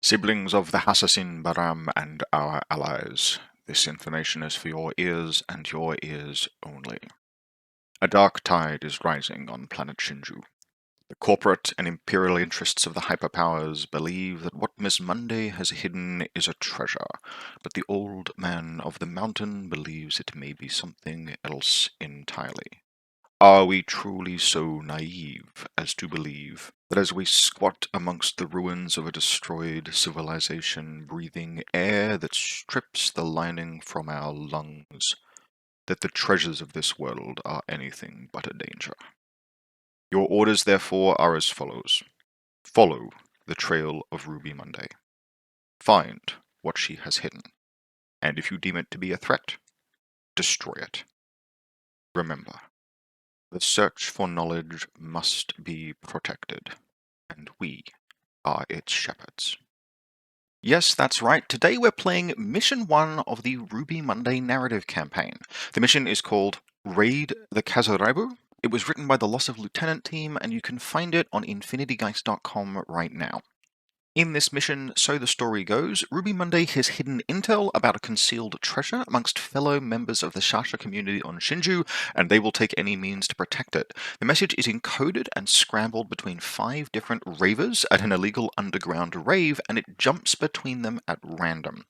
Siblings of the Hassassin Bahram and our allies, this information is for your ears and your ears only. A dark tide is rising on planet Shinju. The corporate and imperial interests of the hyperpowers believe that what Miss Monday has hidden is a treasure, but the old man of the mountain believes it may be something else entirely. Are we truly so naive as to believe that as we squat amongst the ruins of a destroyed civilization, breathing air that strips the lining from our lungs, that the treasures of this world are anything but a danger? Your orders, therefore, are as follows. Follow the trail of Ruby Monday. Find what she has hidden, and if you deem it to be a threat, destroy it. Remember, the search for knowledge must be protected, and we are its shepherds. Yes, that's right. Today we're playing Mission 1 of the Ruby Monday narrative campaign. The mission is called Raid the Kazureibu. It was written by the Loss of Lieutenant team, and you can find it on infinitygeist.com right now. In this mission, so the story goes, Ruby Monday has hidden intel about a concealed treasure amongst fellow members of the Shasha community on Shinju, and they will take any means to protect it. The message is encoded and scrambled between 5 different ravers at an illegal underground rave, and it jumps between them at random.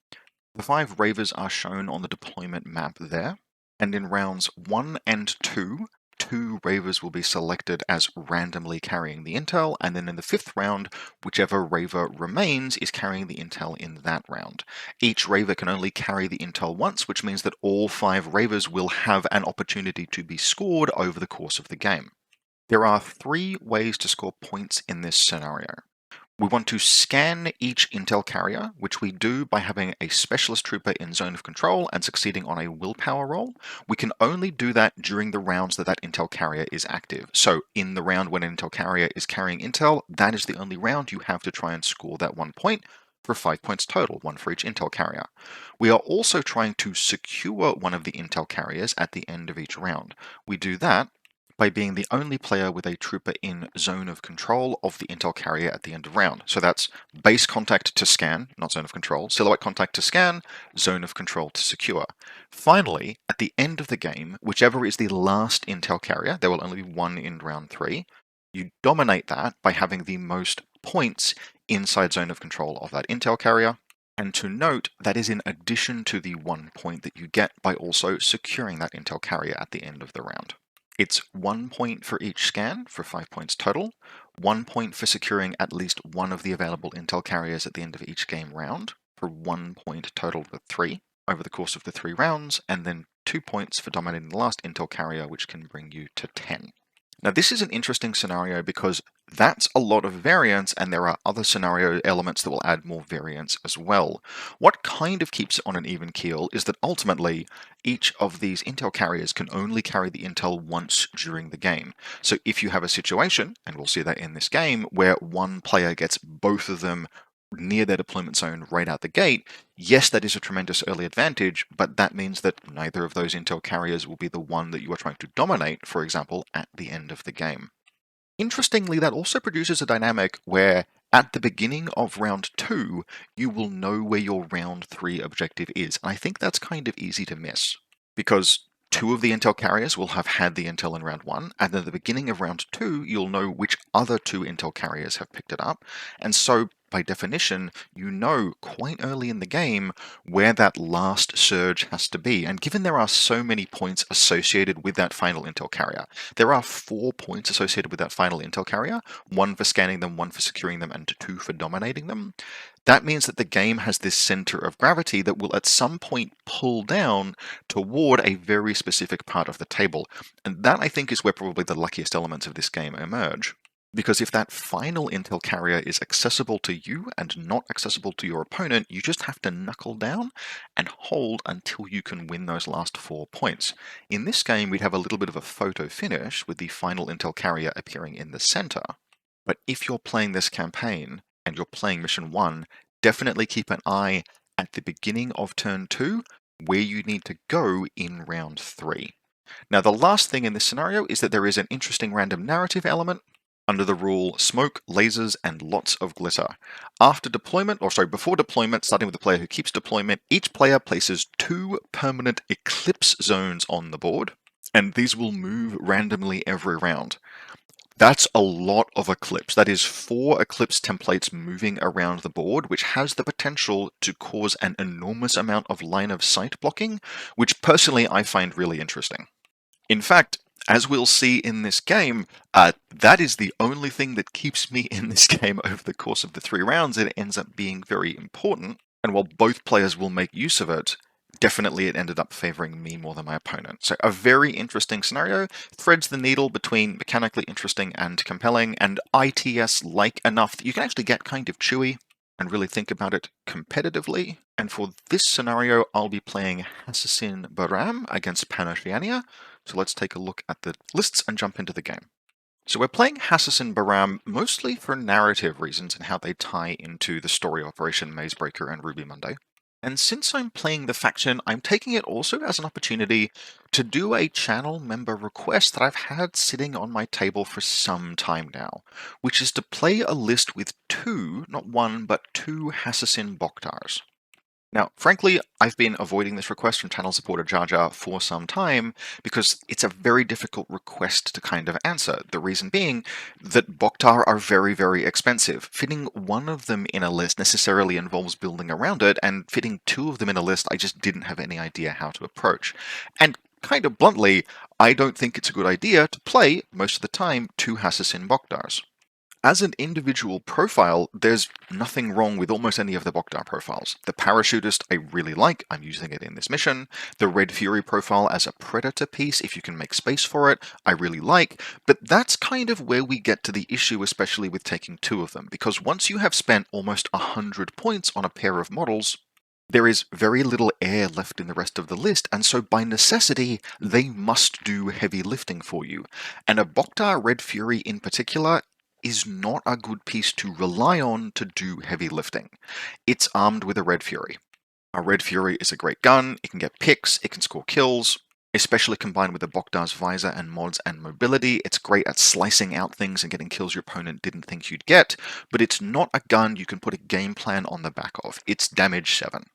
The 5 ravers are shown on the deployment map there, and in rounds 1 and 2, 2 ravers will be selected as randomly carrying the intel, and then in the 5th round, whichever raver remains is carrying the intel in that round. Each raver can only carry the intel once, which means that all 5 ravers will have an opportunity to be scored over the course of the game. There are 3 ways to score points in this scenario. We want to scan each intel carrier, which we do by having a specialist trooper in zone of control and succeeding on a willpower roll. We can only do that during the rounds that intel carrier is active. So in the round when an intel carrier is carrying intel, that is the only round you have to try and score that 1 point for 5 points total, 1 for each intel carrier. We are also trying to secure one of the intel carriers at the end of each round. We do that by being the only player with a trooper in zone of control of the intel carrier at the end of round. So that's base contact to scan, not zone of control, silhouette contact to scan, zone of control to secure. Finally, at the end of the game, whichever is the last intel carrier, there will only be 1 in round 3, you dominate that by having the most points inside zone of control of that intel carrier. And to note, that is in addition to the 1 point that you get by also securing that intel carrier at the end of the round. It's 1 point for each scan for 5 points total, 1 point for securing at least one of the available intel carriers at the end of each game round for 1 point total with 3 over the course of the 3 rounds, and then 2 points for dominating the last intel carrier, which can bring you to 10. Now, this is an interesting scenario because that's a lot of variance, and there are other scenario elements that will add more variance as well. What kind of keeps it on an even keel is that ultimately each of these intel carriers can only carry the intel once during the game. So if you have a situation, and we'll see that in this game, where one player gets both of them near their deployment zone right out the gate, yes, that is a tremendous early advantage, but that means that neither of those intel carriers will be the one that you are trying to dominate, for example, at the end of the game. Interestingly, that also produces a dynamic where at the beginning of round 2, you will know where your round 3 objective is. And I think that's kind of easy to miss, because 2 of the intel carriers will have had the intel in round 1, and at the beginning of round 2, you'll know which other 2 intel carriers have picked it up. And so by definition, you know quite early in the game where that last surge has to be. And given there are so many points associated with that final intel carrier, there are 4 points associated with that final intel carrier, 1 for scanning them, 1 for securing them, and 2 for dominating them. That means that the game has this center of gravity that will at some point pull down toward a very specific part of the table. And that, I think, is where probably the luckiest elements of this game emerge. Because if that final intel carrier is accessible to you and not accessible to your opponent, you just have to knuckle down and hold until you can win those last 4 points. In this game, we'd have a little bit of a photo finish with the final intel carrier appearing in the center. But if you're playing this campaign and you're playing Mission 1, definitely keep an eye at the beginning of turn 2 where you need to go in round 3. Now, the last thing in this scenario is that there is an interesting random narrative element. Under the rule, smoke, lasers, and lots of glitter. Before deployment, starting with the player who keeps deployment, each player places 2 permanent eclipse zones on the board, and these will move randomly every round. That's a lot of eclipse. That is 4 eclipse templates moving around the board, which has the potential to cause an enormous amount of line of sight blocking, which personally I find really interesting. In fact, as we'll see in this game, that is the only thing that keeps me in this game over the course of the 3 rounds. It ends up being very important, and while both players will make use of it, definitely it ended up favoring me more than my opponent. So a very interesting scenario, threads the needle between mechanically interesting and compelling, and ITS-like enough that you can actually get kind of chewy and really think about it competitively. And for this scenario, I'll be playing Hassassin Bahram against PanOceania. So let's take a look at the lists and jump into the game. So we're playing Hassassin Bahram mostly for narrative reasons and how they tie into the story Operation Mazebreaker and Ruby Monday. And since I'm playing the faction, I'm taking it also as an opportunity to do a channel member request that I've had sitting on my table for some time now, which is to play a list with 2, not 1, but 2 Hassassin Bokhtars. Now, frankly, I've been avoiding this request from channel supporter Jar Jar for some time because it's a very difficult request to kind of answer. The reason being that Bokhtar are very, very expensive. Fitting one of them in a list necessarily involves building around it, and fitting 2 of them in a list I just didn't have any idea how to approach. And kind of bluntly, I don't think it's a good idea to play, most of the time, 2 Hassassin Bokhtars. As an individual profile, there's nothing wrong with almost any of the Bokhtar profiles. The Parachutist I really like, I'm using it in this mission. The Red Fury profile as a Predator piece, if you can make space for it, I really like. But that's kind of where we get to the issue, especially with taking 2 of them, because once you have spent almost 100 points on a pair of models, there is very little air left in the rest of the list, and so by necessity, they must do heavy lifting for you. And a Bokhtar Red Fury in particular is not a good piece to rely on to do heavy lifting. It's armed with a Red Fury. A Red Fury is a great gun, it can get picks, it can score kills, especially combined with the Bokhtar's visor and mods and mobility. It's great at slicing out things and getting kills your opponent didn't think you'd get, but it's not a gun you can put a game plan on the back of. It's damage 7.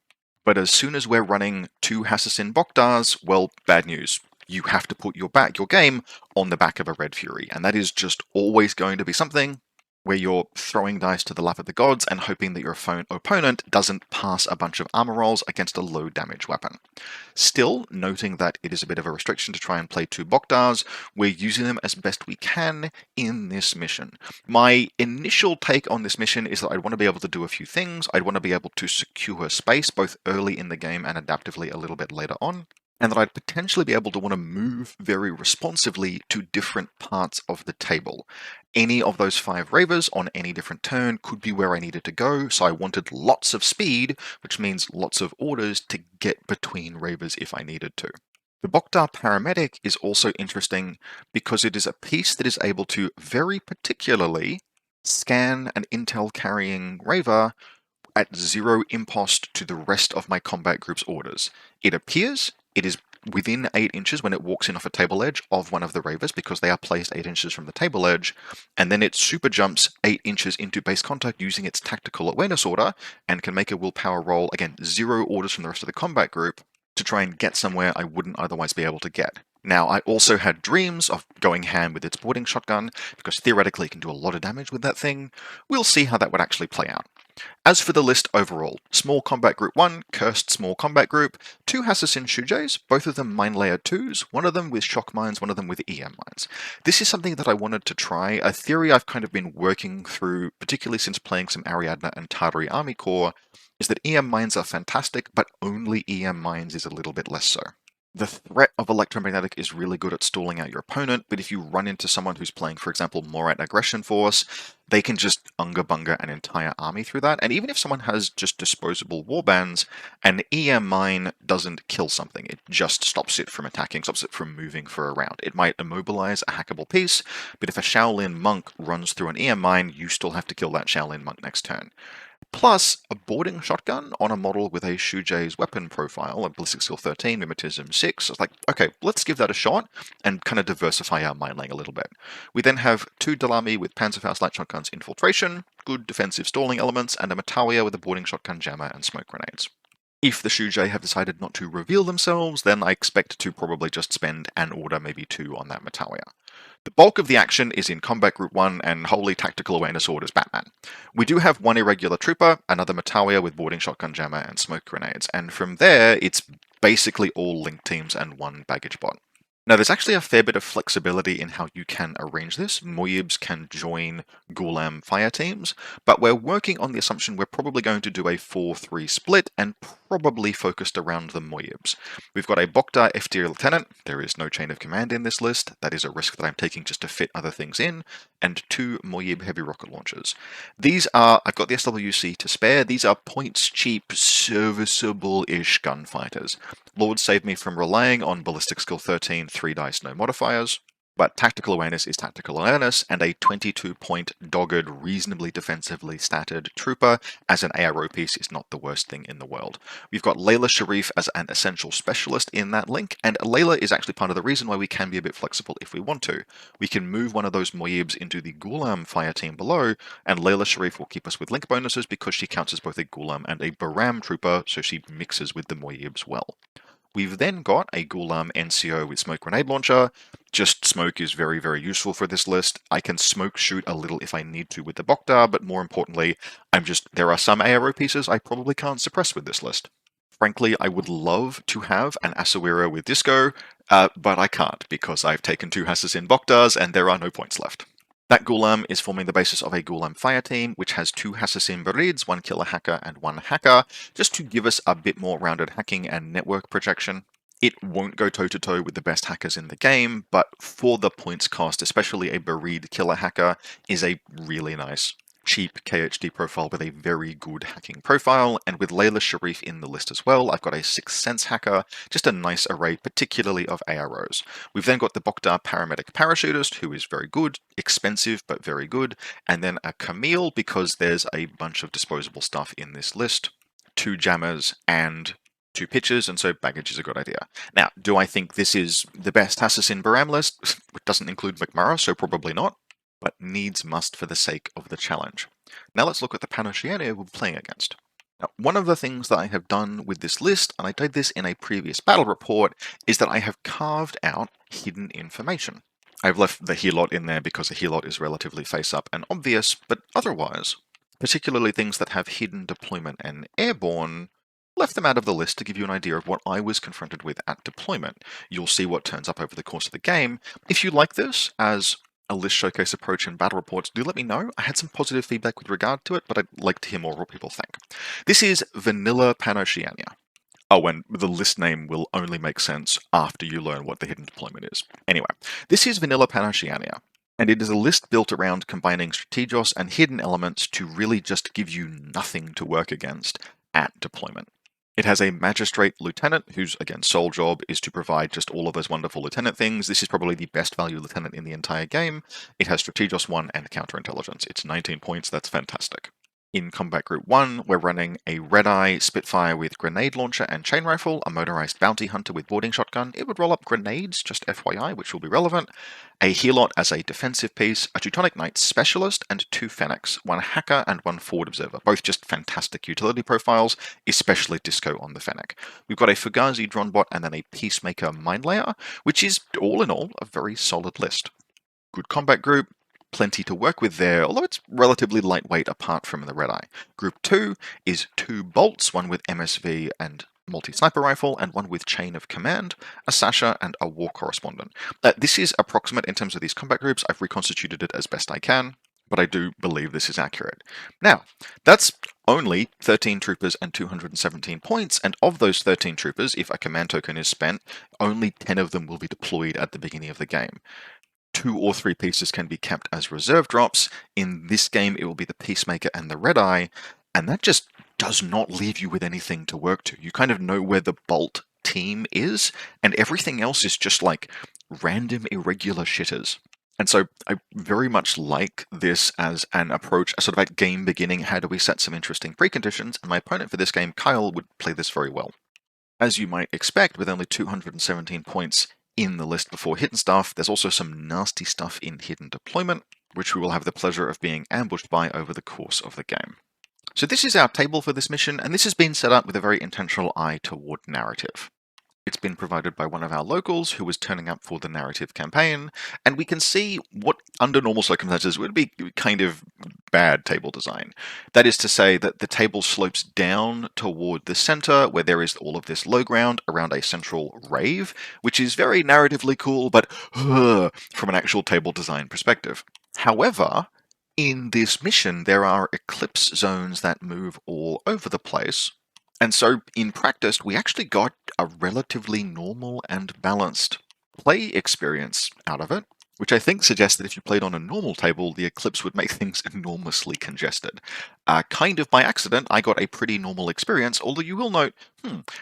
But as soon as we're running 2 Hassassin Bokhtars, well, bad news. You have to put your game on the back of a Red Fury, and that is just always going to be something where you're throwing dice to the lap of the gods and hoping that your opponent doesn't pass a bunch of armor rolls against a low damage weapon. Still, noting that it is a bit of a restriction to try and play 2 Bokhtars, we're using them as best we can in this mission. My initial take on this mission is that I'd want to be able to do a few things. I'd want to be able to secure space both early in the game and adaptively a little bit later on, and that I'd potentially be able to want to move very responsively to different parts of the table. Any of those 5 Ravers on any different turn could be where I needed to go, so I wanted lots of speed, which means lots of orders to get between Ravers if I needed to. The Bokhtar Paramedic is also interesting because it is a piece that is able to very particularly scan an intel carrying Raver at 0 impost to the rest of my combat group's orders. It appears it is within 8 inches when it walks in off a table edge of one of the Ravers because they are placed 8 inches from the table edge, and then it super jumps 8 inches into base contact using its tactical awareness order and can make a willpower roll, again, 0 orders from the rest of the combat group, to try and get somewhere I wouldn't otherwise be able to get. Now, I also had dreams of going ham with its boarding shotgun, because theoretically it can do a lot of damage with that thing. We'll see how that would actually play out. As for the list overall, Small Combat Group 1, Cursed Small Combat Group, 2 Hassassin Shujays, both of them Mine Layer 2s, one of them with shock mines, one of them with EM mines. This is something that I wanted to try, a theory I've kind of been working through, particularly since playing some Ariadne and Tartary Army Corps, is that EM mines are fantastic, but only EM mines is a little bit less so. The threat of electromagnetic is really good at stalling out your opponent, but if you run into someone who's playing, for example, Morat Aggression Force, they can just unga-bunga an entire army through that. And even if someone has just disposable warbands, an EM mine doesn't kill something. It just stops it from attacking, stops it from moving for a round. It might immobilize a hackable piece, but if a Shaolin monk runs through an EM mine, you still have to kill that Shaolin monk next turn. Plus, a boarding shotgun on a model with a Shujai's weapon profile, a ballistic skill 13, mimetism 6. It's like, okay, let's give that a shot and kind of diversify our mine laying a little bit. We then have 2 Dalami with Panzerfaust light shotguns infiltration, good defensive stalling elements, and a Matalia with a boarding shotgun jammer and smoke grenades. If the Shujai have decided not to reveal themselves, then I expect to probably just spend an order, maybe 2, on that Matalia. The bulk of the action is in Combat Group 1 and wholly tactical awareness orders Batman. We do have one irregular trooper, another Matalia with boarding shotgun jammer and smoke grenades, and from there it's basically all link teams and one baggage bot. Now there's actually a fair bit of flexibility in how you can arrange this. Moyibs can join Ghulam fire teams, but we're working on the assumption we're probably going to do a 4-3 split and probably focused around the Moyibs. We've got a Bokhtar F-tier lieutenant, there is no chain of command in this list, that is a risk that I'm taking just to fit other things in, and 2 Moyib heavy rocket launchers. These are, I've got the SWC to spare, these are points cheap, serviceable-ish gunfighters. Lord save me from relying on ballistic skill 13, 3 dice, no modifiers, but tactical awareness is tactical awareness, and a 22-point dogged, reasonably defensively statted trooper as an ARO piece is not the worst thing in the world. We've got Layla Sharif as an essential specialist in that link, and Layla is actually part of the reason why we can be a bit flexible if we want to. We can move one of those Moyibs into the Ghulam fire team below, and Layla Sharif will keep us with link bonuses because she counts as both a Ghulam and a Bahram trooper, so she mixes with the Moyibs well. We've then got a Ghulam NCO with smoke grenade launcher. Just smoke is very, very useful for this list. I can smoke shoot a little if I need to with the Bokhtar, but more importantly, there are some ARO pieces I probably can't suppress with this list. Frankly, I would love to have an Asawira with Disco, but I can't because I've taken 2 Hassassin Bokhtars and there are no points left. That Ghulam is forming the basis of a Ghulam fire team, which has 2 Hassassin Barids, 1 killer hacker and 1 hacker, just to give us a bit more rounded hacking and network projection. It won't go toe-to-toe with the best hackers in the game, but for the points cost, especially a Barid killer hacker is a really nice, cheap KHD profile with a very good hacking profile, and with Layla Sharif in the list as well, I've got a 6th Sense hacker, just a nice array, particularly of AROs. We've then got the Bokhtar paramedic parachutist, who is very good, expensive but very good, and then a Camille because there's a bunch of disposable stuff in this list, 2 jammers and 2 pitches, and so baggage is a good idea. Now, do I think this is the best Hassassin Bahram list? It doesn't include McMurrah, so probably not, but needs must for the sake of the challenge. Now let's look at the PanOceania we're playing against. Now, one of the things that I have done with this list, and I did this in a previous battle report, is that I have carved out hidden information. I've left the Helot in there because the Helot is relatively face-up and obvious, but otherwise, particularly things that have hidden deployment and airborne, left them out of the list to give you an idea of what I was confronted with at deployment. You'll see what turns up over the course of the game. If you like this as a list showcase approach in battle reports, do let me know. I had some positive feedback with regard to it, but I'd like to hear more what people think. This is Vanilla PanOceania. Oh, and the list name will only make sense after you learn what the hidden deployment is. Anyway, this is Vanilla PanOceania, and it is a list built around combining strategos and hidden elements to really just give you nothing to work against at deployment. It has a magistrate lieutenant, whose, again, sole job is to provide just all of those wonderful lieutenant things. This is probably the best value lieutenant in the entire game. It has Strategos 1 and counterintelligence. It's 19 points, that's fantastic. In Combat Group 1, we're running a Red-Eye Spitfire with grenade launcher and chain rifle, a motorized bounty hunter with boarding shotgun. It would roll up grenades, just FYI, which will be relevant. A Helot as a defensive piece, a Teutonic Knight specialist, and 2 Fennecs, 1 hacker and 1 forward observer. Both just fantastic utility profiles, especially Disco on the Fennec. We've got a Fugazi drone bot and then a Peacemaker mine layer, which is, all in all, a very solid list. Good combat group. Plenty to work with there, although it's relatively lightweight apart from the Red-Eye. Group 2 is 2 bolts, one with MSV and multi-sniper rifle, and one with chain of command, a Sasha, and a war correspondent. This is approximate in terms of these combat groups. I've reconstituted it as best I can, but I do believe this is accurate. Now, that's only 13 troopers and 217 points, and of those 13 troopers, if a command token is spent, only 10 of them will be deployed at the beginning of the game. 2 or 3 pieces can be kept as reserve drops. In this game, it will be the Peacemaker and the Red-Eye, and that just does not leave you with anything to work to. You kind of know where the Bolt team is, and everything else is just like random irregular shitters. And so I very much like this as an approach, a sort of at game beginning, how do we set some interesting preconditions? And my opponent for this game, Kyle, would play this very well. As you might expect, with only 217 points in the list before hidden stuff, there's also some nasty stuff in hidden deployment, which we will have the pleasure of being ambushed by over the course of the game. So this is our table for this mission, and this has been set up with a very intentional eye toward narrative. It's been provided by one of our locals who was turning up for the narrative campaign, and we can see what, under normal circumstances, would be kind of bad table design. That is to say that the table slopes down toward the center, where there is all of this low ground around a central rave, which is very narratively cool, but from an actual table design perspective. However, in this mission, there are eclipse zones that move all over the place. And so, in practice, we actually got a relatively normal and balanced play experience out of it, which I think suggests that if you played on a normal table, the Eclipse would make things enormously congested. Kind of by accident, I got a pretty normal experience, although you will note,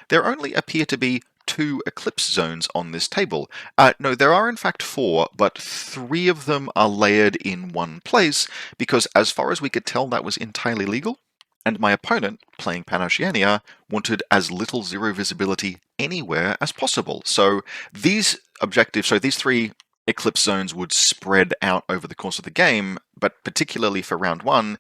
there only appear to be 2 Eclipse zones on this table. No, there are in fact 4, but 3 of them are layered in one place, because as far as we could tell, that was entirely legal. And my opponent, playing PanOceania, wanted as little zero visibility anywhere as possible. So these objectives, so these 3 eclipse zones would spread out over the course of the game, but particularly for round 1,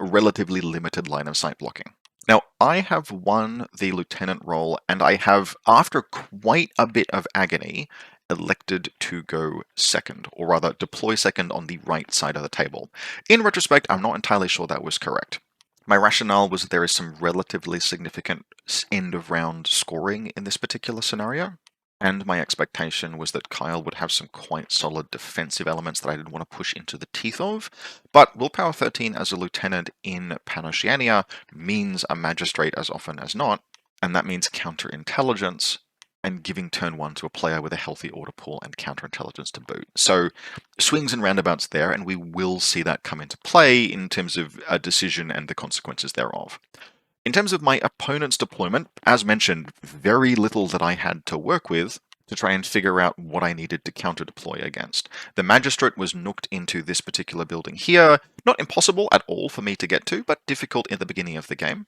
relatively limited line of sight blocking. Now, I have won the lieutenant role, and I have, after quite a bit of agony, elected to go second, or rather deploy second on the right side of the table. In retrospect, I'm not entirely sure that was correct. My rationale was that there is some relatively significant end-of-round scoring in this particular scenario, and my expectation was that Kyle would have some quite solid defensive elements that I didn't want to push into the teeth of, but Willpower 13 as a lieutenant in PanOceania means a magistrate as often as not, and that means counterintelligence, and giving turn 1 to a player with a healthy order pool and counterintelligence to boot. So swings and roundabouts there, and we will see that come into play in terms of a decision and the consequences thereof. In terms of my opponent's deployment, as mentioned, very little that I had to work with to try and figure out what I needed to counter-deploy against. The Magistrate was nooked into this particular building here. Not impossible at all for me to get to, but difficult in the beginning of the game.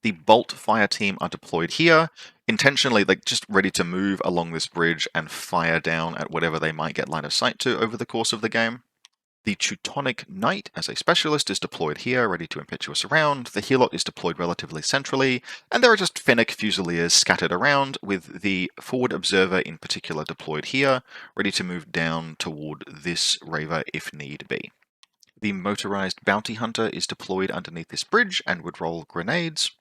The Bolt fire team are deployed here, intentionally just ready to move along this bridge and fire down at whatever they might get line of sight to over the course of the game. The Teutonic Knight, as a specialist, is deployed here, ready to impetuous around. The Helot is deployed relatively centrally, and there are just Fennec Fusiliers scattered around, with the Forward Observer in particular deployed here, ready to move down toward this Raver if need be. The Motorized Bounty Hunter is deployed underneath this bridge and would roll grenades.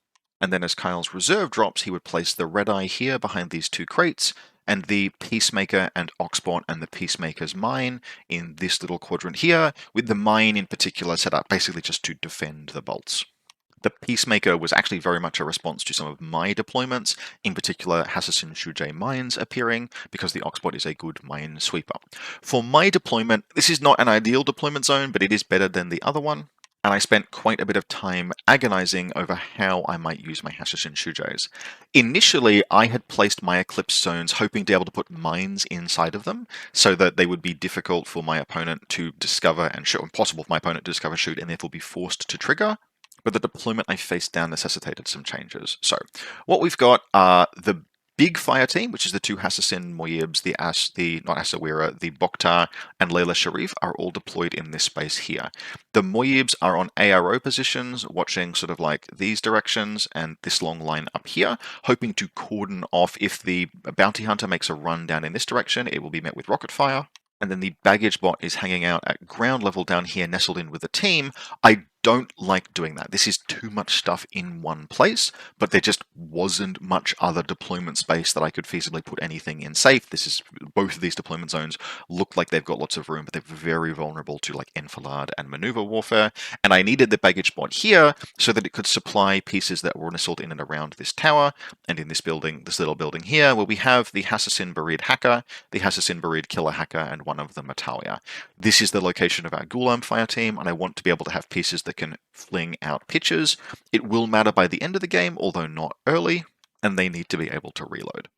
And then as Kyle's reserve drops, he would place the Red Eye here behind these 2 crates, and the Peacemaker and Oxbot and the Peacemaker's Mine in this little quadrant here, with the mine in particular set up basically just to defend the bolts. The Peacemaker was actually very much a response to some of my deployments, in particular Hassassin Bahram mines appearing, because the Oxbot is a good mine sweeper. For my deployment, this is not an ideal deployment zone, but it is better than the other one, and I spent quite a bit of time agonizing over how I might use my Hassassin Bahram. Initially, I had placed my Eclipse zones hoping to be able to put mines inside of them, so that they would be difficult for my opponent to discover and shoot, impossible for my opponent to discover, shoot, and therefore be forced to trigger. But the deployment I faced down necessitated some changes. So what we've got are the big fire team, which is the 2 Hassassin Moyibs, the not Asawira, the Bokhtar, and Layla Sharif are all deployed in this space here. The Moyibs are on ARO positions, watching sort of like these directions and this long line up here, hoping to cordon off if the bounty hunter makes a run down in this direction, it will be met with rocket fire. And then the baggage bot is hanging out at ground level down here, nestled in with the team. I don't like doing that. This is too much stuff in one place, but there just wasn't much other deployment space that I could feasibly put anything in safe. Both of these deployment zones look like they've got lots of room, but they're very vulnerable to like enfilade and maneuver warfare. And I needed the baggage bot here so that it could supply pieces that were nestled in and around this tower and in this building, this little building here, where we have the Hassassin Barid hacker, the Hassassin Barid killer hacker, and one of them Matalia. This is the location of our Ghulam fire team, and I want to be able to have pieces that can fling out pitches. It will matter by the end of the game, although not early, and they need to be able to reload.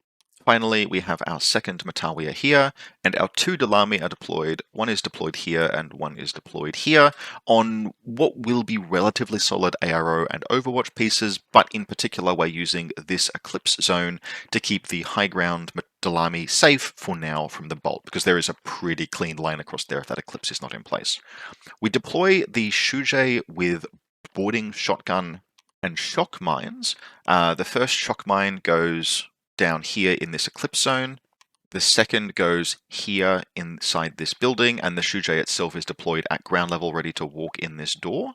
Finally, we have our second Matawiya here, and our 2 Dalami are deployed. One is deployed here, and one is deployed here, on what will be relatively solid ARO and Overwatch pieces, but in particular we're using this Eclipse zone to keep the high ground Dalami safe for now from the bolt, because there is a pretty clean line across there if that Eclipse is not in place. We deploy the Shujay with boarding shotgun and shock mines. The first shock mine goes down here in this Eclipse zone. The second goes here inside this building, and the Shujay itself is deployed at ground level ready to walk in this door.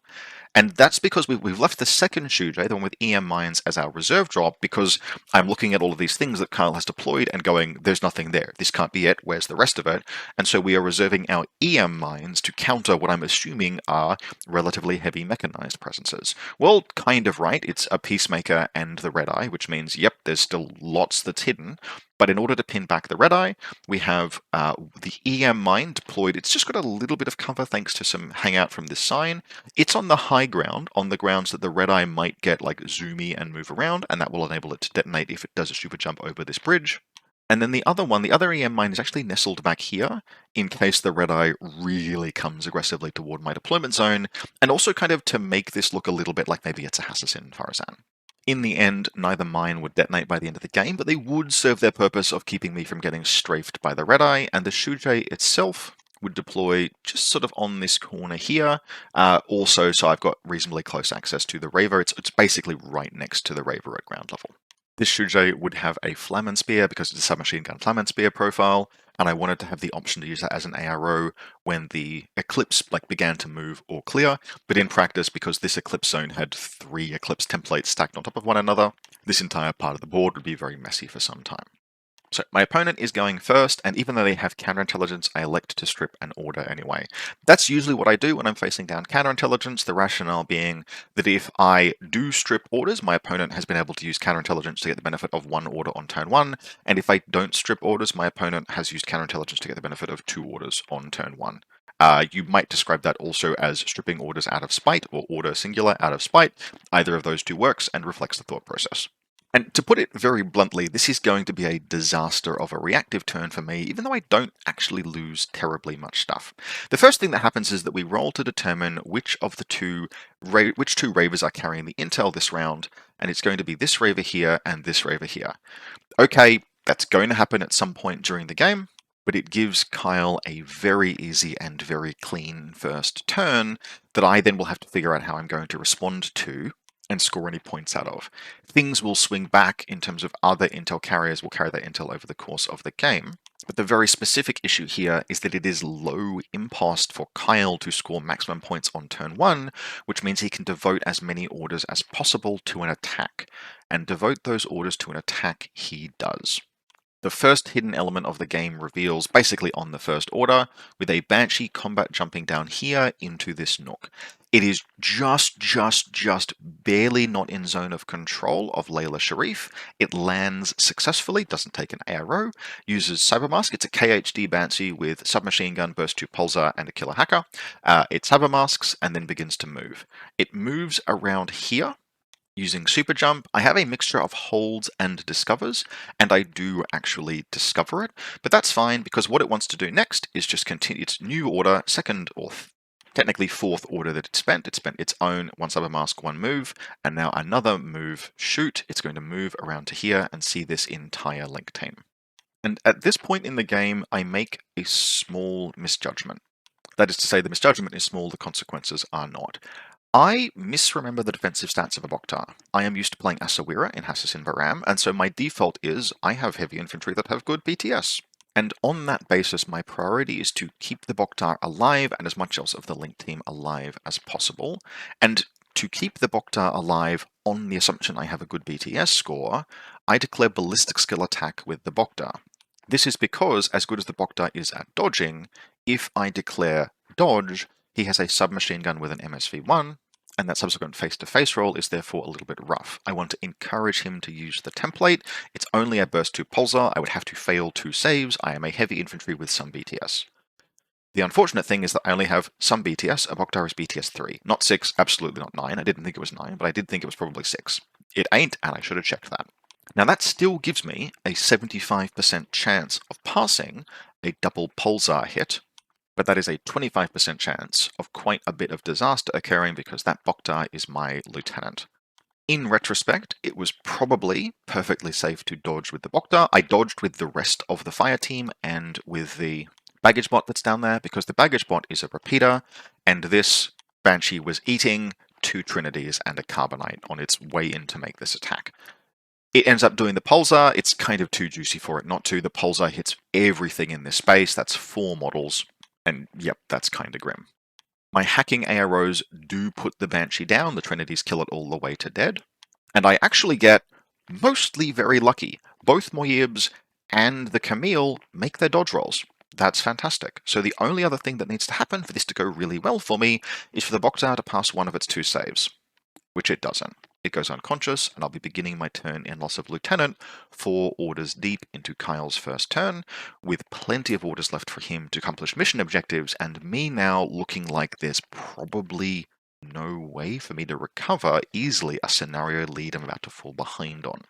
And that's because we've left the second Shujay, the one with EM mines, as our reserve drop, because I'm looking at all of these things that Kyle has deployed and going, there's nothing there. This can't be it. Where's the rest of it? And so we are reserving our EM mines to counter what I'm assuming are relatively heavy mechanized presences. Well, kind of right. It's a Peacemaker and the Red Eye, which means, yep, there's still lots that's hidden. But in order to pin back the Red Eye, we have the EM mine deployed. It's just got a little bit of cover thanks to some hangout from this sign. It's on the high ground, on the grounds that the Red Eye might get like zoomy and move around, and that will enable it to detonate if it does a super jump over this bridge. And then the other one, the other EM mine is actually nestled back here in case the Red Eye really comes aggressively toward my deployment zone, and also kind of to make this look a little bit like maybe it's a Hassassin Bahram. In the end, neither mine would detonate by the end of the game, but they would serve their purpose of keeping me from getting strafed by the Red Eye, and the Shujay itself would deploy just sort of on this corner here. Also, so I've got reasonably close access to the Raver. It's basically right next to the Raver at ground level. This Shujay would have a Flamen Spear because it's a submachine gun Flamen Spear profile, and I wanted to have the option to use that as an ARO when the Eclipse began to move or clear, but in practice, because this Eclipse zone had 3 Eclipse templates stacked on top of one another, this entire part of the board would be very messy for some time. So my opponent is going first, and even though they have counterintelligence, I elect to strip an order anyway. That's usually what I do when I'm facing down counterintelligence, the rationale being that if I do strip orders, my opponent has been able to use counterintelligence to get the benefit of 1 order on turn 1, and if I don't strip orders, my opponent has used counterintelligence to get the benefit of 2 orders on turn 1. You might describe that also as stripping orders out of spite, or order singular out of spite. Either of those 2 works and reflects the thought process. And to put it very bluntly, this is going to be a disaster of a reactive turn for me, even though I don't actually lose terribly much stuff. The first thing that happens is that we roll to determine which of the two Ravers are carrying the intel this round, and it's going to be this Raver here and this Raver here. Okay, that's going to happen at some point during the game, but it gives Kyle a very easy and very clean first turn that I then will have to figure out how I'm going to respond to and score any points out of. Things will swing back in terms of other intel carriers will carry that intel over the course of the game. But the very specific issue here is that it is low impost for Kyle to score maximum points on turn 1, which means he can devote as many orders as possible to an attack. And devote those orders to an attack he does. The first hidden element of the game reveals basically on the first order, with a Banshee combat jumping down here into this nook. It is just barely not in zone of control of Layla Sharif. It lands successfully, doesn't take an arrow, uses Cybermask. It's a KHD Banshee with submachine gun, burst 2 pulsar, and a killer hacker. It cybermasks and then begins to move. It moves around here. Using Super Jump, I have a mixture of holds and discovers, and I do actually discover it, but that's fine because what it wants to do next is just continue its new order, second or technically 4th order that it spent. It spent its own 1 Cybermask, 1 move, and now another move, shoot. It's going to move around to here and see this entire link team. And at this point in the game, I make a small misjudgment. That is to say, the misjudgment is small, the consequences are not. I misremember the defensive stats of a Bokhtar. I am used to playing Asawira in Hassassin Bahram, and so my default is I have heavy infantry that have good BTS. And on that basis, my priority is to keep the Bokhtar alive and as much else of the link team alive as possible. And to keep the Bokhtar alive on the assumption I have a good BTS score, I declare ballistic skill attack with the Bokhtar. This is because, as good as the Bokhtar is at dodging, if I declare dodge, he has a submachine gun with an MSV1, and that subsequent face-to-face roll is therefore a little bit rough. I want to encourage him to use the template. It's only a burst 2 pulsar. I would have to fail 2 saves. I am a heavy infantry with some BTS. The unfortunate thing is that I only have some BTS. A Bokhtar is BTS 3. Not 6, absolutely not 9. I didn't think it was 9, but I did think it was probably 6. It ain't, and I should have checked that. Now that still gives me a 75% chance of passing a double pulsar hit, but that is a 25% chance of quite a bit of disaster occurring because that Bokhtar is my lieutenant. In retrospect, it was probably perfectly safe to dodge with the Bokhtar. I dodged with the rest of the fire team and with the baggage bot that's down there because the baggage bot is a repeater, and this Banshee was eating 2 Trinities and a Carbonite on its way in to make this attack. It ends up doing the Pulsar. It's kind of too juicy for it not to. The Pulsar hits everything in this space. That's 4 models. And yep, that's kind of grim. My hacking arrows do put the Banshee down. The Trinities kill it all the way to dead. And I actually get mostly very lucky. Both Moyibs and the Camille make their dodge rolls. That's fantastic. So the only other thing that needs to happen for this to go really well for me is for the Bokhtar to pass one of its 2 saves, which it doesn't. It goes unconscious, and I'll be beginning my turn in loss of lieutenant 4 orders deep into Kyle's first turn, with plenty of orders left for him to accomplish mission objectives, and me now looking like there's probably no way for me to recover easily a scenario lead I'm about to fall behind on.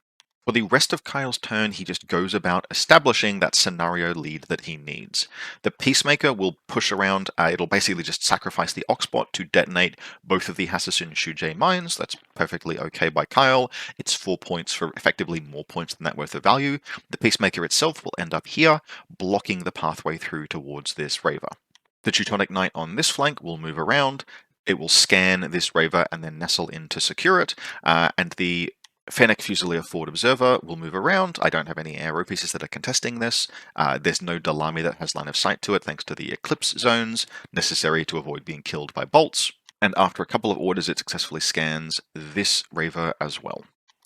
For the rest of Kyle's turn, he just goes about establishing that scenario lead that he needs. The Peacemaker will push around, it'll basically just sacrifice the Oxbot to detonate both of the Hassassin Bahram mines. That's perfectly okay by Kyle. It's 4 points for effectively more points than that worth of value. The Peacemaker itself will end up here, blocking the pathway through towards this Raver. The Teutonic Knight on this flank will move around. It will scan this Raver and then nestle in to secure it, and the Fennec Fusilier Forward Observer will move around. I don't have any aero pieces that are contesting this. There's no Dalami that has line of sight to it thanks to the Eclipse zones necessary to avoid being killed by bolts. And after a couple of orders, it successfully scans this Raver as well.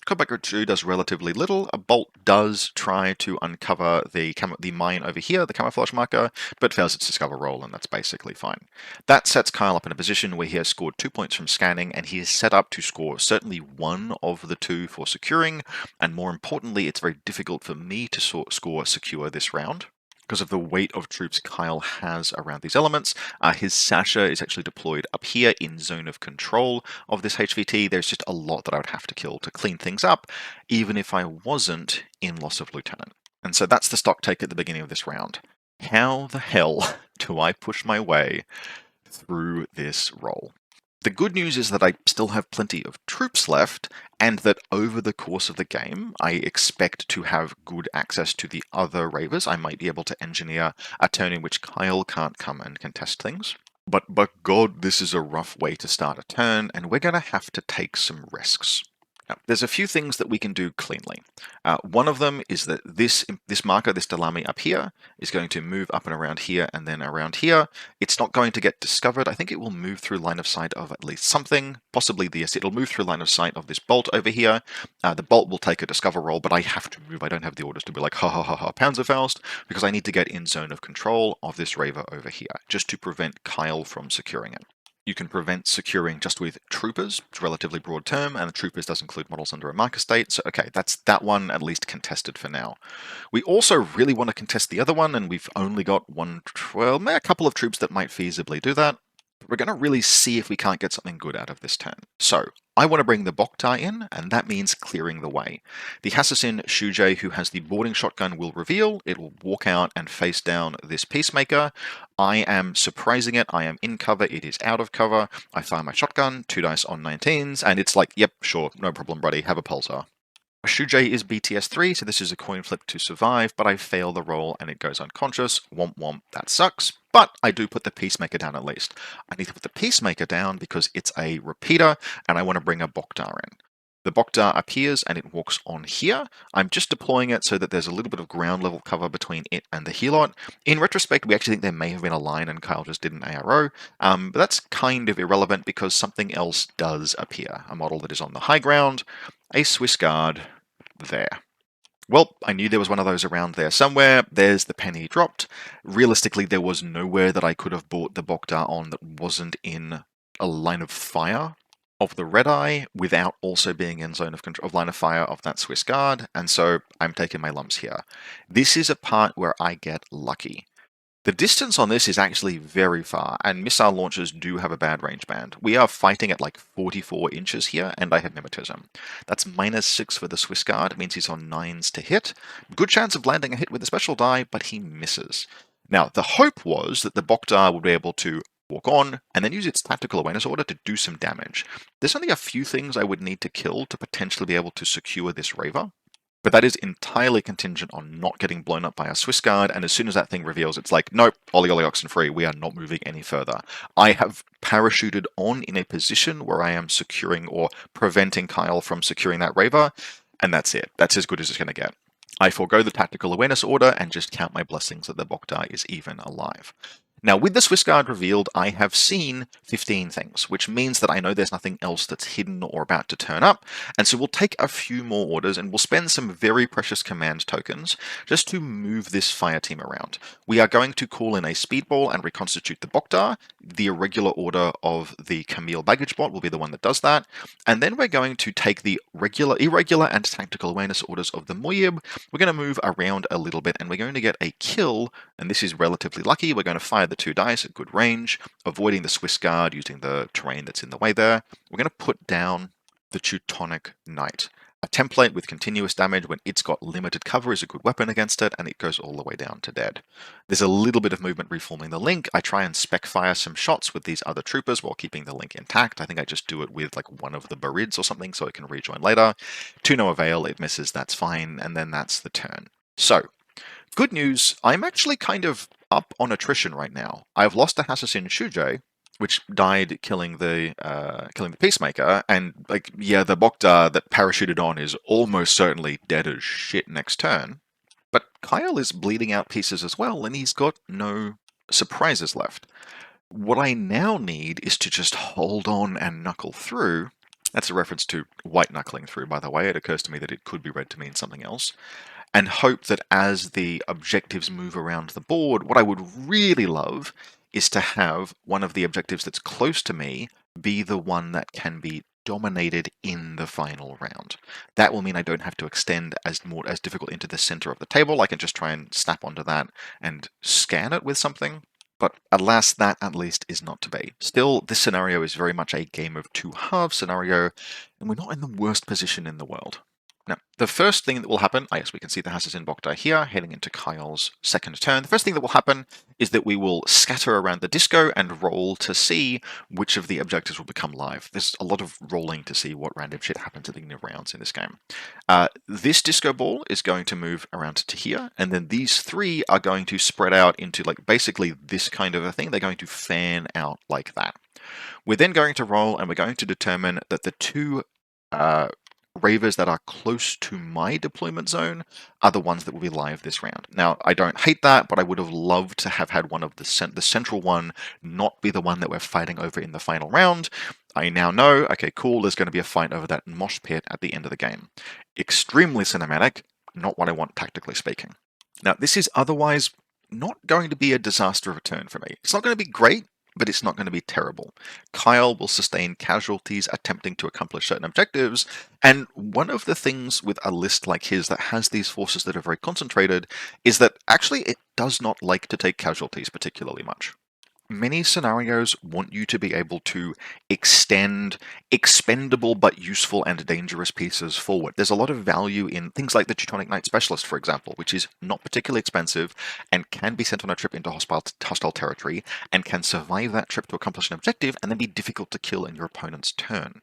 Combat 2 does relatively little. A bolt does try to uncover the mine over here, the camouflage marker, but fails its discover roll, and that's basically fine. That sets Kyle up in a position where he has scored 2 points from scanning, and he is set up to score certainly 1 of the 2 for securing, and more importantly, it's very difficult for me to score secure this round because of the weight of troops Kyle has around these elements. His Sasha is actually deployed up here in zone of control of this HVT. There's just a lot that I would have to kill to clean things up, even if I wasn't in loss of lieutenant. And so that's the stock take at the beginning of this round. How the hell do I push my way through this roll? The good news is that I still have plenty of troops left, and that over the course of the game, I expect to have good access to the other Ravers. I might be able to engineer a turn in which Kyle can't come and contest things. But God, this is a rough way to start a turn, and we're going to have to take some risks. Now, there's a few things that we can do cleanly. One of them is that this marker, this Dalami up here, is going to move up and around here and then around here. It's not going to get discovered. I think it will move through line of sight of at least something, possibly this. It'll move through line of sight of this bolt over here. The bolt will take a discover roll, but I have to move. I don't have the orders to be like, ha ha ha ha, Panzerfaust, because I need to get in zone of control of this Raver over here, just to prevent Kyle from securing it. You can prevent securing just with troopers. It's a relatively broad term, and the troopers does include models under a marker state. So, okay, that's that one at least contested for now. We also really want to contest the other one, and we've only got a couple of troops that might feasibly do that. But we're going to really see if we can't get something good out of this turn. So, I want to bring the Bokhtar in, and that means clearing the way. The Hassassin Bahram, who has the boarding shotgun, will reveal. It will walk out and face down this Peacemaker. I am surprising it. I am in cover. It is out of cover. I fire my shotgun, 2 dice on 19s, and it's like, yep, sure, no problem, buddy, have a pulsar. Shuja is BTS 3, so this is a coin flip to survive, but I fail the roll and it goes unconscious. Womp womp, that sucks. But I do put the Peacemaker down at least. I need to put the Peacemaker down because it's a repeater and I want to bring a Bokhtar in. The Bokhtar appears and it walks on here. I'm just deploying it so that there's a little bit of ground level cover between it and the Helot. In retrospect, we actually think there may have been a line and Kyle just did an ARO, but that's kind of irrelevant because something else does appear. A model that is on the high ground, a Swiss Guard there. Well, I knew there was one of those around there somewhere. There's the penny dropped. Realistically, there was nowhere that I could have bought the Bokhtar on that wasn't in a line of fire of the red eye without also being in zone of control of line of fire of that Swiss Guard, and so I'm taking my lumps here. This is a part where I get lucky. The distance on this is actually very far, and missile launchers do have a bad range band. We are fighting at like 44 inches here, and I have mimetism. That's -6 for the Swiss Guard, it means he's on 9s to hit. Good chance of landing a hit with a special die, but he misses. Now, the hope was that the Bokhtar would be able to walk on, and then use its tactical awareness order to do some damage. There's only a few things I would need to kill to potentially be able to secure this Raver. But that is entirely contingent on not getting blown up by a Swiss Guard, and as soon as that thing reveals, it's like, nope, Ollie Ollie Oxenfree, we are not moving any further. I have parachuted on in a position where I am securing or preventing Kyle from securing that Raver, and that's it. That's as good as it's going to get. I forego the tactical awareness order and just count my blessings that the Bokhtar is even alive. Now, with the Swiss Guard revealed, I have seen 15 things, which means that I know there's nothing else that's hidden or about to turn up, and so we'll take a few more orders and we'll spend some very precious command tokens just to move this fire team around. We are going to call in a speedball and reconstitute the Bokhtar. The irregular order of the Camille baggage bot will be the one that does that, and then we're going to take the irregular, and tactical awareness orders of the Moyib. We're going to move around a little bit, and we're going to get a kill, and this is relatively lucky. We're going to fire the 2 dice at good range, avoiding the Swiss Guard using the terrain that's in the way there. We're going to put down the Teutonic Knight. A template with continuous damage when it's got limited cover is a good weapon against it, and it goes all the way down to dead. There's a little bit of movement reforming the link. I try and spec fire some shots with these other troopers while keeping the link intact. I think I just do it with like one of the Barids or something so it can rejoin later. To no avail, it misses, that's fine, and then that's the turn. So, good news, I'm actually kind of up on attrition right now. I've lost a Hassassin Shujay, which died killing the Peacemaker, and like, yeah, the Bokhtar that parachuted on is almost certainly dead as shit next turn. But Kyle is bleeding out pieces as well, and he's got no surprises left. What I now need is to just hold on and knuckle through. That's a reference to white knuckling through, by the way. It occurs to me that it could be read to mean something else. And hope that as the objectives move around the board, what I would really love is to have one of the objectives that's close to me be the one that can be dominated in the final round. That will mean I don't have to extend as difficult into the center of the table. I can just try and snap onto that and scan it with something. But alas, that at least is not to be. Still, this scenario is very much a game of two halves scenario, and we're not in the worst position in the world. Now, the first thing that will happen, yes, we can see the Hassassin Bokhtar here, heading into Kyle's second turn. The first thing that will happen is that we will scatter around the disco and roll to see which of the objectives will become live. There's a lot of rolling to see what random shit happens at the beginning of rounds in this game. This disco ball is going to move around to here, and then these 3 are going to spread out into like basically this kind of a thing. They're going to fan out like that. We're then going to roll, and we're going to determine that the 2 Ravers that are close to my deployment zone are the ones that will be live this round. Now, I don't hate that, but I would have loved to have had one of the central one not be the one that we're fighting over in the final round. I now know, okay, cool, there's going to be a fight over that mosh pit at the end of the game. Extremely cinematic, not what I want tactically speaking. Now, this is otherwise not going to be a disaster of a turn for me. It's not going to be great, but it's not going to be terrible. Kyle will sustain casualties attempting to accomplish certain objectives, and one of the things with a list like his that has these forces that are very concentrated is that actually it does not like to take casualties particularly much. Many scenarios want you to be able to extend expendable but useful and dangerous pieces forward. There's a lot of value in things like the Teutonic Knight Specialist, for example, which is not particularly expensive and can be sent on a trip into hostile territory and can survive that trip to accomplish an objective and then be difficult to kill in your opponent's turn.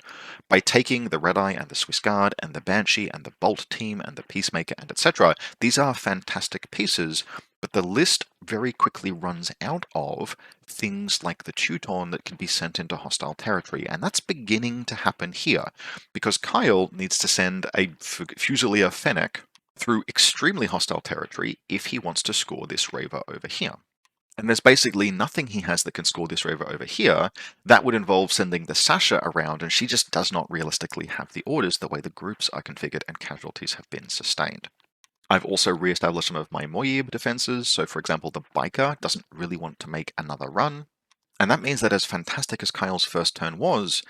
By taking the Red Eye and the Swiss Guard and the Banshee and the Bolt team and the Peacemaker and etc., these are fantastic pieces, but the list very quickly runs out of things like the Teuton that can be sent into hostile territory, and that's beginning to happen here, because Kyle needs to send a Fusilier Fennec through extremely hostile territory if he wants to score this Raver over here. And there's basically nothing he has that can score this Raver over here. That would involve sending the Sasha around, and she just does not realistically have the orders the way the groups are configured and casualties have been sustained. I've also re-established some of my Moyib defenses, so for example the Biker doesn't really want to make another run, and that means that as fantastic as Kyle's first turn was,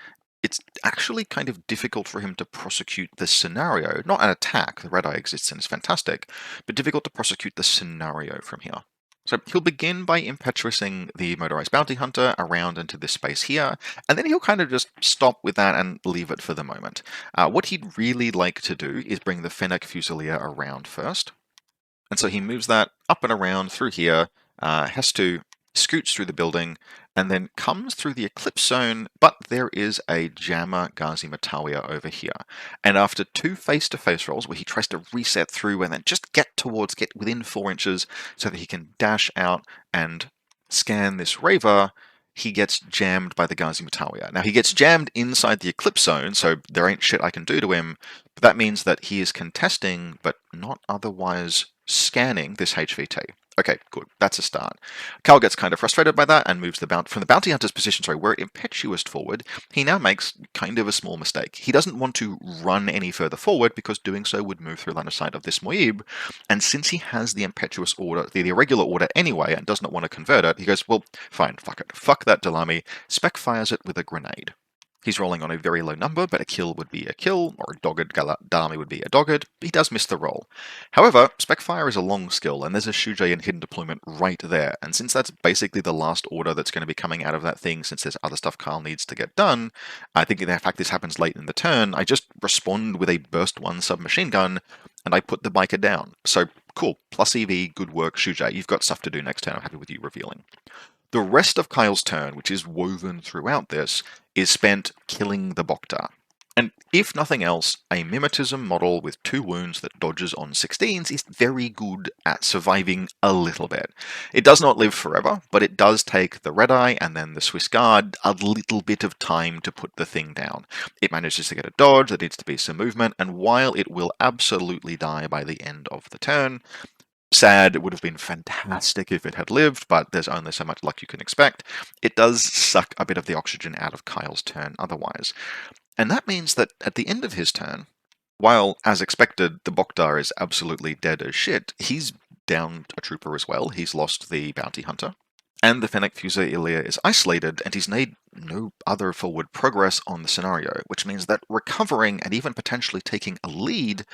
it's actually kind of difficult for him to prosecute this scenario. Not an attack, the Red Eye exists and is fantastic, but difficult to prosecute the scenario from here. So he'll begin by impetuousing the motorized bounty hunter around into this space here, and then he'll kind of just stop with that and leave it for the moment. What he'd really like to do is bring the Fennec Fusilier around first. And so he moves that up and around through here, has to scoots through the building, and then comes through the Eclipse Zone, but there is a Jammer Ghazi Matawiya over here. And after two face-to-face rolls where he tries to reset through and then just get within 4 inches so that he can dash out and scan this Raver, he gets jammed by the Ghazi Matawiya. Now he gets jammed inside the Eclipse Zone, so there ain't shit I can do to him, but that means that he is contesting, but not otherwise scanning this HVT. Okay, good. That's a start. Kyle gets kind of frustrated by that and moves from the bounty hunter's position, where it impetuous forward, he now makes kind of a small mistake. He doesn't want to run any further forward because doing so would move through line of sight of this Moib, and since he has the impetuous order, the irregular order anyway, and does not want to convert it, he goes, well, fine, fuck it. Fuck that Dalami. Spec fires it with a grenade. He's rolling on a very low number, but a kill would be a kill, or a dogged Dalami would be a dogged. He does miss the roll. However, Specfire is a long skill, and there's a Shujay and Hidden Deployment right there, and since that's basically the last order that's going to be coming out of that thing, since there's other stuff Kyle needs to get done, I think in fact this happens late in the turn, I just respond with a Burst 1 submachine gun, and I put the biker down. So, cool. Plus EV, good work, Shujay. You've got stuff to do next turn. I'm happy with you revealing. The rest of Kyle's turn, which is woven throughout this, is spent killing the Bokhtar. And if nothing else, a mimetism model with 2 wounds that dodges on 16s is very good at surviving a little bit. It does not live forever, but it does take the Red Eye and then the Swiss Guard a little bit of time to put the thing down. It manages to get a dodge, there needs to be some movement, and while it will absolutely die by the end of the turn, sad, it would have been fantastic if it had lived, but there's only so much luck you can expect. It does suck a bit of the oxygen out of Kyle's turn otherwise. And that means that at the end of his turn, while, as expected, the Bokhtar is absolutely dead as shit, he's down a trooper as well. He's lost the bounty hunter. And the Fennec Fusilier is isolated, and he's made no other forward progress on the scenario, which means that recovering and even potentially taking a lead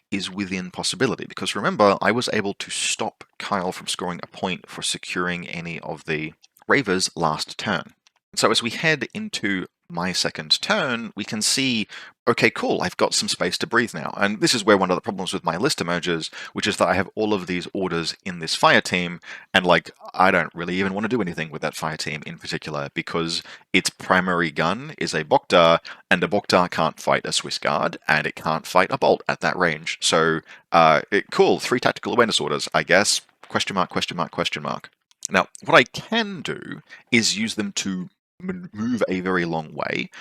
is within possibility, because remember, I was able to stop Kyle from scoring a point for securing any of the Ravers last turn. So as we head into my second turn, we can see, okay, cool, I've got some space to breathe now. And this is where one of the problems with my list emerges, which is that I have all of these orders in this fire team, and like, I don't really even want to do anything with that fire team in particular, because its primary gun is a Bokhtar, and a Bokhtar can't fight a Swiss Guard, and it can't fight a Bolt at that range. So, cool, 3 tactical awareness orders, I guess, question mark, question mark, question mark. Now, what I can do is use them to move a very long way,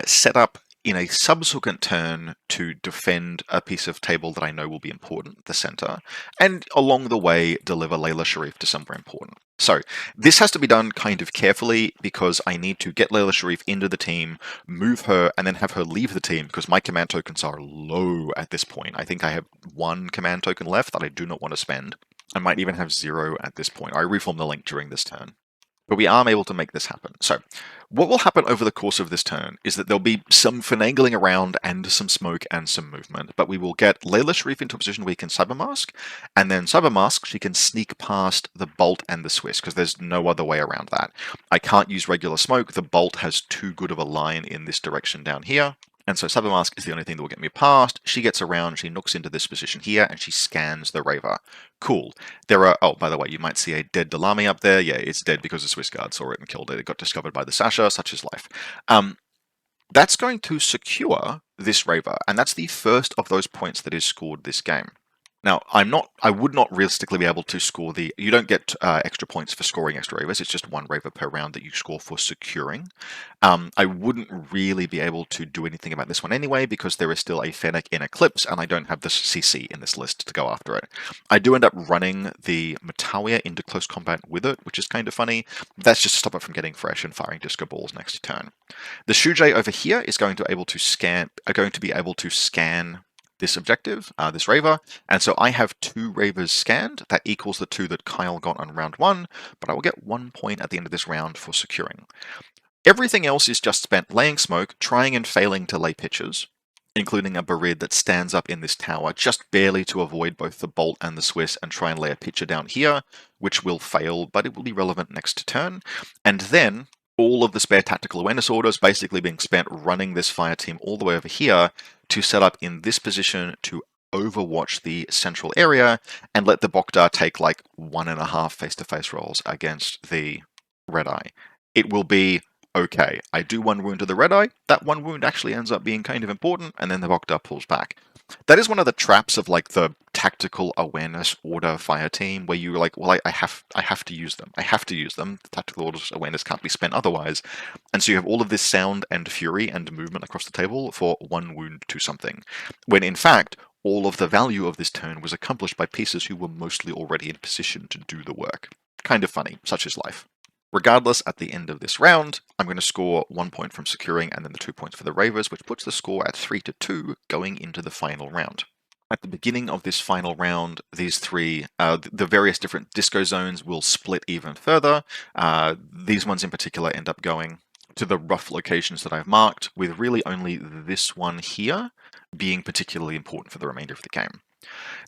set up in a subsequent turn to defend a piece of table that I know will be important, the center, and along the way deliver Layla Sharif to somewhere important. So this has to be done kind of carefully because I need to get Layla Sharif into the team, move her, and then have her leave the team because my command tokens are low at this point. I think I have 1 command token left that I do not want to spend. I might even have 0 at this point. I reform the link during this turn. But we are able to make this happen. So, what will happen over the course of this turn is that there'll be some finagling around and some smoke and some movement, but we will get Layla Sharif into a position where he can Cybermask, and then Cybermask, she can sneak past the Bolt and the Swiss, because there's no other way around that. I can't use regular smoke, the Bolt has too good of a line in this direction down here, and so Cybermask is the only thing that will get me past. She gets around, she knocks into this position here, and she scans the Raver. Cool. There are, oh, by the way, you might see a dead Dalami up there. Yeah, it's dead because the Swiss Guard saw it and killed it. It got discovered by the Sasha, such is life. That's going to secure this Raver, and that's the first of those points that is scored this game. Now, I would not realistically be able to score you don't get extra points for scoring extra Ravers, it's just 1 Raver per round that you score for securing. I wouldn't really be able to do anything about this one anyway, because there is still a Fennec in Eclipse, and I don't have the CC in this list to go after it. I do end up running the Matawiya into close combat with it, which is kind of funny. That's just to stop it from getting fresh and firing disco balls next turn. The Shujay over here is going to be able to scan this objective, this Raver, and so I have 2 Ravers scanned. That equals the 2 that Kyle got on round 1, but I will get 1 point at the end of this round for securing. Everything else is just spent laying smoke, trying and failing to lay pitches, including a Barid that stands up in this tower just barely to avoid both the Bolt and the Swiss and try and lay a pitcher down here, which will fail, but it will be relevant next turn. And then all of the spare tactical awareness orders basically being spent running this fire team all the way over here to set up in this position to overwatch the central area and let the Bokhtar take like 1.5 face-to-face rolls against the Red Eye. It will be okay. I do 1 wound to the Red Eye. That 1 wound actually ends up being kind of important, and then the Bokhtar pulls back. That is one of the traps of like the tactical awareness order fire team, where you're like, well, I have to use them. I have to use them. The tactical orders awareness can't be spent otherwise. And so you have all of this sound and fury and movement across the table for 1 wound to something, when in fact all of the value of this turn was accomplished by pieces who were mostly already in position to do the work. Kind of funny, such is life. Regardless, at the end of this round, I'm going to score 1 point from securing and then the 2 points for the Ravers, which puts the score at 3-2 going into the final round. At the beginning of this final round, these three, the various different disco zones will split even further. These ones in particular end up going to the rough locations that I've marked, with really only this one here being particularly important for the remainder of the game.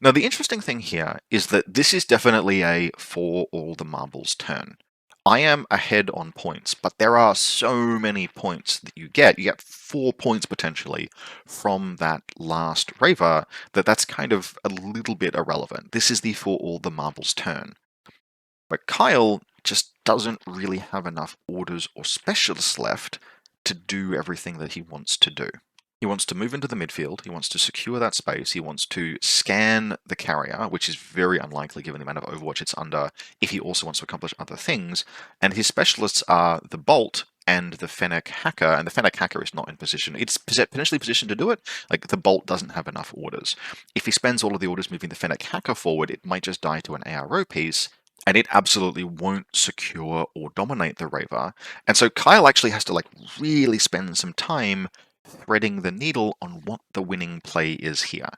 Now, the interesting thing here is that this is definitely a for all the marbles turn. I am ahead on points, but there are so many points that you get. You get 4 points potentially from that last Raver that's kind of a little bit irrelevant. This is the for all the marbles turn. But Kyle just doesn't really have enough orders or specialists left to do everything that he wants to do. He wants to move into the midfield, he wants to secure that space, he wants to scan the carrier, which is very unlikely given the amount of Overwatch it's under, if he also wants to accomplish other things, and his specialists are the Bolt and the Fennec Hacker, and the Fennec Hacker is not in position. It's potentially positioned to do it, like the Bolt doesn't have enough orders. If he spends all of the orders moving the Fennec Hacker forward, it might just die to an ARO piece, and it absolutely won't secure or dominate the Raver. And so Kyle actually has to like really spend some time threading the needle on what the winning play is here.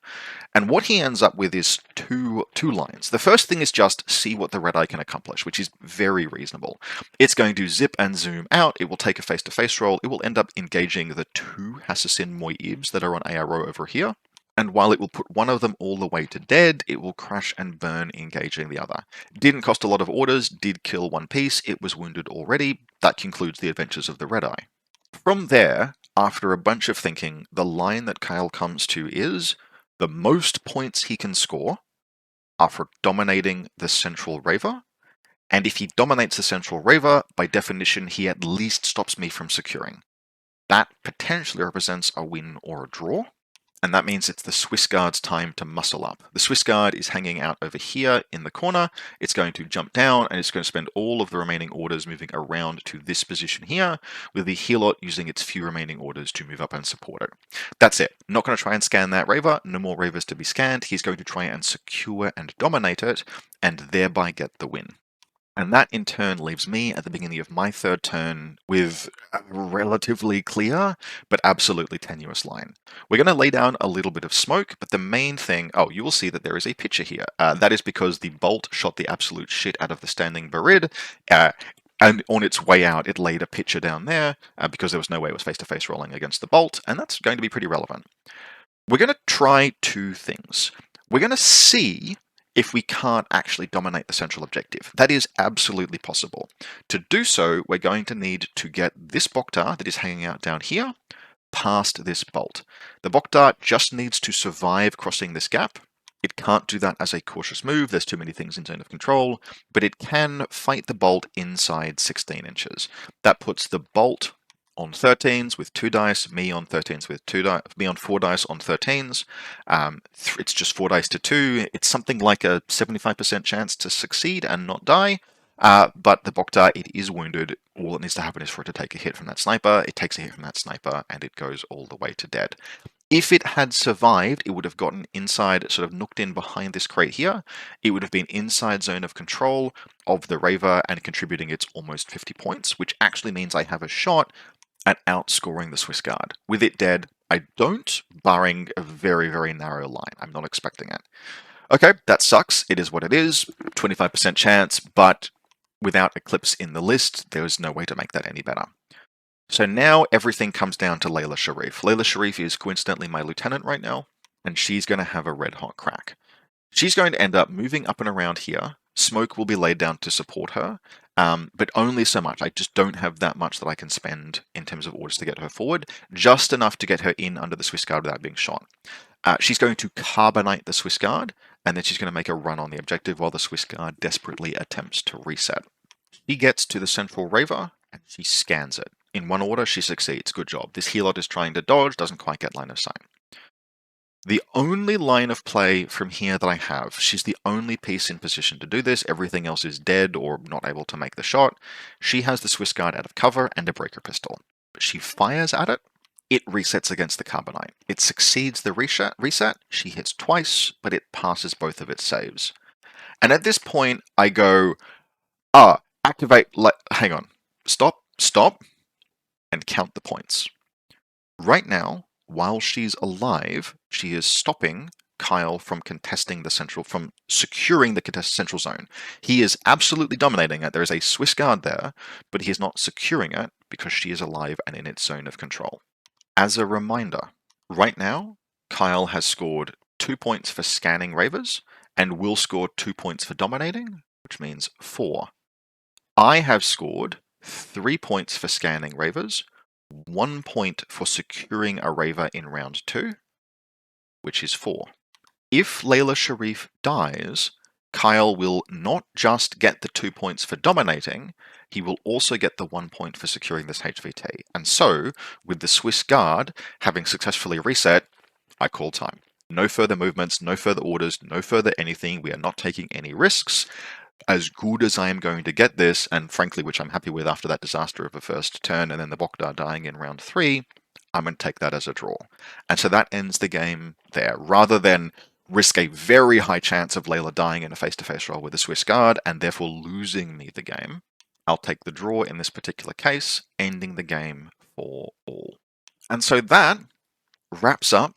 And what he ends up with is two lines. The first thing is just see what the Red Eye can accomplish, which is very reasonable. It's going to zip and zoom out, it will take a face-to-face roll, it will end up engaging the 2 Hassassin Moibs that are on ARO over here. And while it will put one of them all the way to dead, it will crash and burn engaging the other. Didn't cost a lot of orders, did kill 1 piece, it was wounded already. That concludes the adventures of the Red Eye. From there, after a bunch of thinking, the line that Kyle comes to is the most points he can score are for dominating the central Raver, and if he dominates the central Raver, by definition, he at least stops me from securing. That potentially represents a win or a draw, and that means it's the Swiss Guard's time to muscle up. The Swiss Guard is hanging out over here in the corner. It's going to jump down and it's going to spend all of the remaining orders moving around to this position here, with the Helot using its few remaining orders to move up and support it. That's it. Not going to try and scan that Raver. No more Ravers to be scanned. He's going to try and secure and dominate it, and thereby get the win. And that in turn leaves me at the beginning of my third turn with a relatively clear, but absolutely tenuous line. We're going to lay down a little bit of smoke, but the main thing, oh, you will see that there is a pitcher here. That is because the Bolt shot the absolute shit out of the standing Barid, and on its way out, it laid a pitcher down there because there was no way it was face-to-face rolling against the Bolt, and that's going to be pretty relevant. We're going to try 2 things. We're going to see if we can't actually dominate the central objective. That is absolutely possible. To do so, we're going to need to get this Bokhtar that is hanging out down here past this Bolt. The Bokhtar just needs to survive crossing this gap. It can't do that as a cautious move, there's too many things in zone of control, but it can fight the Bolt inside 16 inches. That puts the Bolt on 13s with 2 dice, me on 13s with 2 dice, me on 4 dice on 13s. It's just 4 dice to 2. It's something like a 75% chance to succeed and not die. But the Bokhtar, it is wounded. All that needs to happen is for it to take a hit from that sniper. It takes a hit from that sniper, and it goes all the way to dead. If it had survived, it would have gotten inside, sort of nooked in behind this crate here. It would have been inside zone of control of the Raver and contributing its almost 50 points, which actually means I have a shot at outscoring the Swiss Guard. With it dead, I don't, barring a very, very narrow line. I'm not expecting it. Okay, that sucks. It is what it is. 25% chance, but without Eclipse in the list, there is no way to make that any better. So now everything comes down to Layla Sharif. Layla Sharif is coincidentally my lieutenant right now, and she's going to have a red hot crack. She's going to end up moving up and around here. Smoke will be laid down to support her, but only so much. I just don't have that much that I can spend in terms of orders to get her forward, just enough to get her in under the Swiss Guard without being shot. She's going to carbonite the Swiss Guard, and then she's going to make a run on the objective while the Swiss Guard desperately attempts to reset. She gets to the central Raver, and she scans it. In one order, she succeeds. Good job. This Helot is trying to dodge, doesn't quite get line of sight. The only line of play from here that I have, she's the only piece in position to do this, everything else is dead or not able to make the shot. She has the Swiss Guard out of cover and a breaker pistol. But she fires at it, it resets against the carbonite. It succeeds the reset, she hits twice, but it passes both of its saves. And at this point, I go, activate, hang on, stop, and count the points. Right now, while she's alive, she is stopping Kyle from contesting the central, from securing the contested central zone. He is absolutely dominating it. There is a Swiss Guard there, but he is not securing it because she is alive and in its zone of control. As a reminder, right now, Kyle has scored 2 points for scanning Ravers and will score 2 points for dominating, which means 4. I have scored 3 points for scanning Ravers, 1 point for securing a Raver in round 2, which is 4. If Layla Sharif dies, Kyle will not just get the 2 points for dominating, he will also get the 1 point for securing this HVT. And so, with the Swiss Guard having successfully reset, I call time. No further movements, no further orders, no further anything. We are not taking any risks. As good as I am going to get this, and frankly, which I'm happy with after that disaster of a first turn and then the Bokhtar dying in round 3, I'm going to take that as a draw. And so that ends the game there. Rather than risk a very high chance of Layla dying in a face-to-face roll with the Swiss Guard and therefore losing me the game, I'll take the draw in this particular case, ending the game for all. And so that wraps up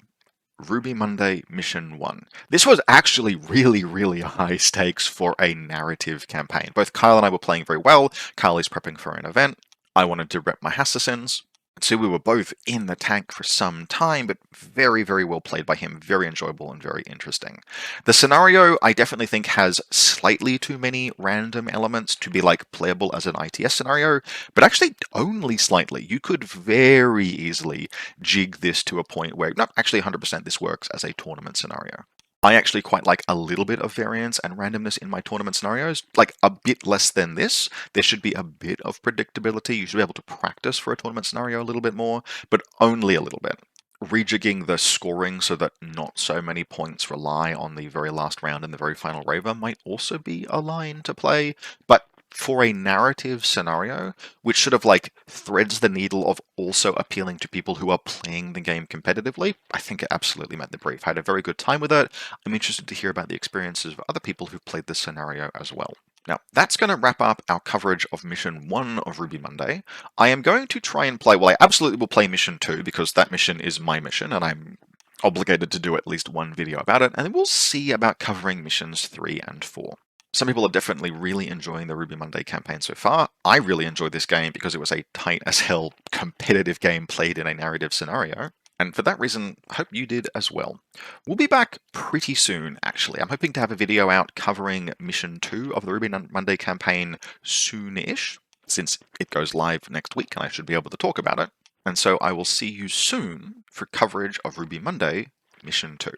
Ruby Monday Mission 1. This was actually really high stakes for a narrative campaign. Both Kyle and I were playing very well. Kyle is prepping for an event. I wanted to rep my Hassassins. So we were both in the tank for some time, but very well played by him. Very enjoyable and very interesting. The scenario, I definitely think, has slightly too many random elements to be like playable as an ITS scenario, but actually only slightly. You could very easily jig this to a point where, not actually 100% this works as a tournament scenario. I actually quite like a little bit of variance and randomness in my tournament scenarios, like a bit less than this. There should be a bit of predictability. You should be able to practice for a tournament scenario a little bit more, but only a little bit. Rejigging the scoring so that not so many points rely on the very last round and the very final Raver might also be a line to play, but for a narrative scenario, which sort of like threads the needle of also appealing to people who are playing the game competitively, I think it absolutely met the brief. I had a very good time with it. I'm interested to hear about the experiences of other people who've played this scenario as well. Now, that's going to wrap up our coverage of Mission 1 of Ruby Monday. I am going to try and play, well, I absolutely will play Mission 2, because that mission is my mission, and I'm obligated to do at least one video about it, and then we'll see about covering Missions 3 and 4. Some people are definitely really enjoying the Ruby Monday campaign so far. I really enjoyed this game because it was a tight as hell competitive game played in a narrative scenario. And for that reason, I hope you did as well. We'll be back pretty soon, actually. I'm hoping to have a video out covering Mission 2 of the Ruby Monday campaign soon-ish, since it goes live next week and I should be able to talk about it. And so I will see you soon for coverage of Ruby Monday Mission 2.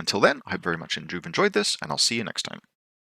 Until then, I hope very much you've enjoyed this, and I'll see you next time.